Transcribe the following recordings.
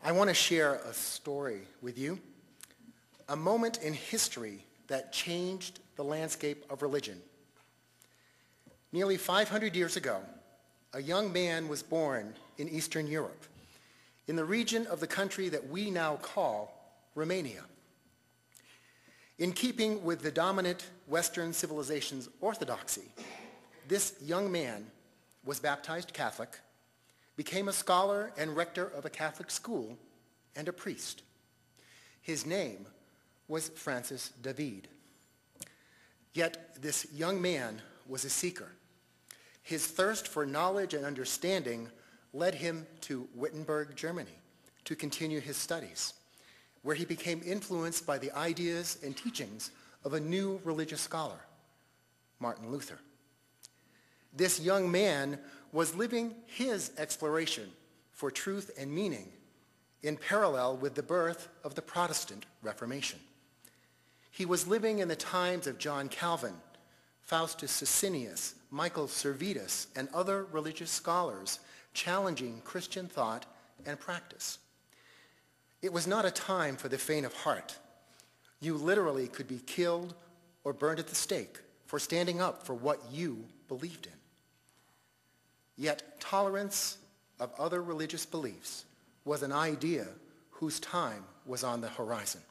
I want to share a story with you, a moment in history that changed the landscape of religion. Nearly 500 years ago, a young man was born in Eastern Europe, in the region of the country that we now call Romania. In keeping with the dominant Western civilization's orthodoxy, this young man was baptized Catholic, became a scholar and rector of a Catholic school, and a priest. His name was Francis David. Yet this young man was a seeker. His thirst for knowledge and understanding led him to Wittenberg, Germany, to continue his studies, where he became influenced by the ideas and teachings of a new religious scholar, Martin Luther. This young man was living his exploration for truth and meaning in parallel with the birth of the Protestant Reformation. He was living in the times of John Calvin, Faustus Socinus, Michael Servetus, and other religious scholars challenging Christian thought and practice. It was not a time for the faint of heart. You literally could be killed or burned at the stake for standing up for what you believed in. Yet tolerance of other religious beliefs was an idea whose time was on the horizon.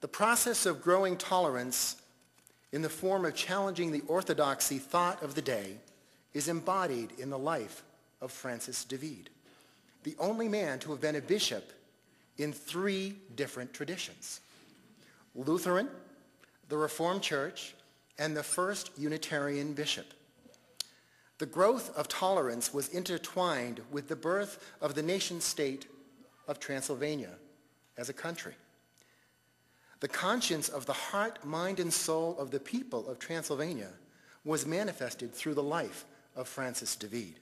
The process of growing tolerance in the form of challenging the orthodoxy thought of the day is embodied in the life of Francis David, the only man to have been a bishop in 3 different traditions: Lutheran, the Reformed Church, and the first Unitarian bishop. The growth of tolerance was intertwined with the birth of the nation-state of Transylvania as a country. The conscience of the heart, mind, and soul of the people of Transylvania was manifested through the life of Francis David.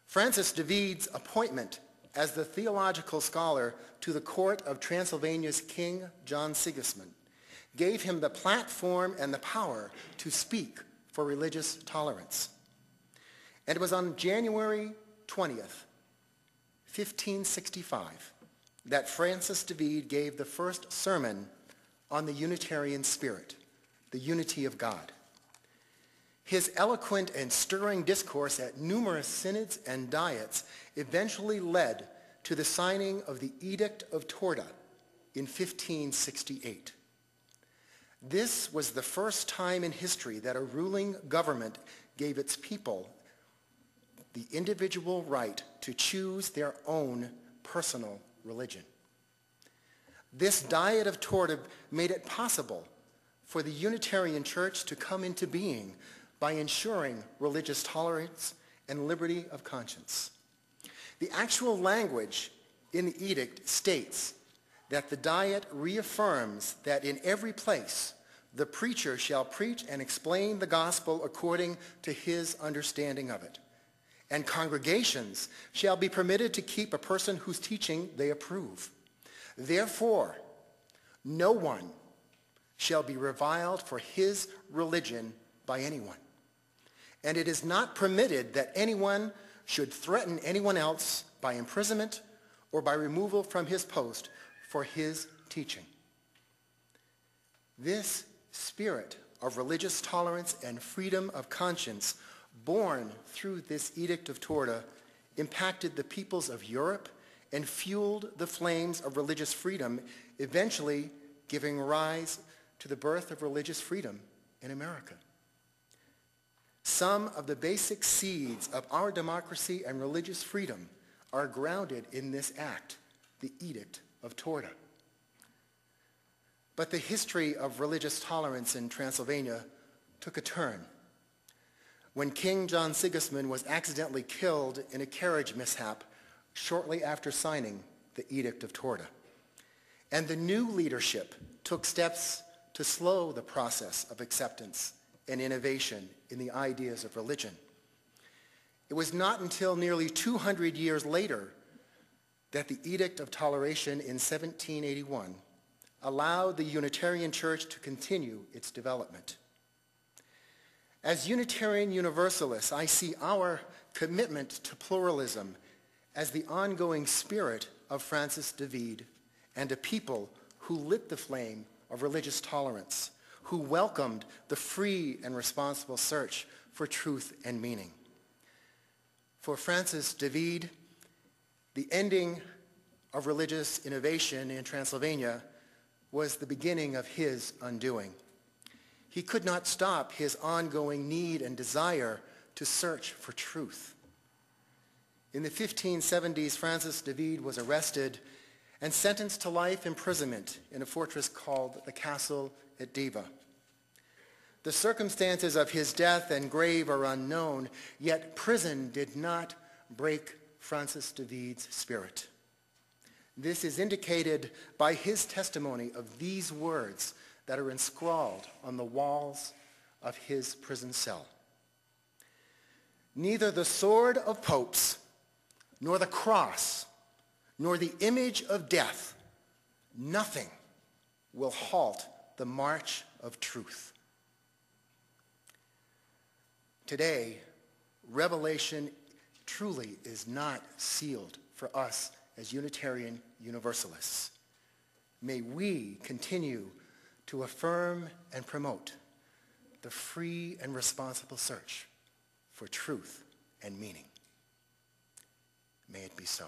Francis David's appointment as the theological scholar to the court of Transylvania's King John Sigismund gave him the platform and the power to speak for religious tolerance. And it was on January 20th, 1565, that Francis David gave the first sermon on the Unitarian spirit, the unity of God. His eloquent and stirring discourse at numerous synods and diets eventually led to the signing of the Edict of Torda in 1568. This was the first time in history that a ruling government gave its people the individual right to choose their own personal religion. This Diet of Torda made it possible for the Unitarian Church to come into being by ensuring religious tolerance and liberty of conscience. The actual language in the edict states that the Diet reaffirms that in every place the preacher shall preach and explain the gospel according to his understanding of it, and congregations shall be permitted to keep a person whose teaching they approve. Therefore, no one shall be reviled for his religion by anyone. And it is not permitted that anyone should threaten anyone else by imprisonment or by removal from his post for his teaching. This spirit of religious tolerance and freedom of conscience born through this Edict of Torda impacted the peoples of Europe and fueled the flames of religious freedom, eventually giving rise to the birth of religious freedom in America. Some of the basic seeds of our democracy and religious freedom are grounded in this act, the Edict of Torda. But the history of religious tolerance in Transylvania took a turn when King John Sigismund was accidentally killed in a carriage mishap shortly after signing the Edict of Torda. And the new leadership took steps to slow the process of acceptance and innovation in the ideas of religion. It was not until nearly 200 years later that the Edict of Toleration in 1781 allowed the Unitarian Church to continue its development. As Unitarian Universalists, I see our commitment to pluralism as the ongoing spirit of Francis David and a people who lit the flame of religious tolerance, who welcomed the free and responsible search for truth and meaning. For Francis David, the ending of religious innovation in Transylvania was the beginning of his undoing. He could not stop his ongoing need and desire to search for truth. In the 1570s, Francis David was arrested and sentenced to life imprisonment in a fortress called the Castle at Diva. The circumstances of his death and grave are unknown, yet prison did not break Francis David's spirit. This is indicated by his testimony of these words that are inscrawled on the walls of his prison cell. Neither the sword of popes, nor the cross, nor the image of death, nothing will halt the march of truth. Today, revelation truly is not sealed for us as Unitarian Universalists. May we continue to affirm and promote the free and responsible search for truth and meaning. May it be so.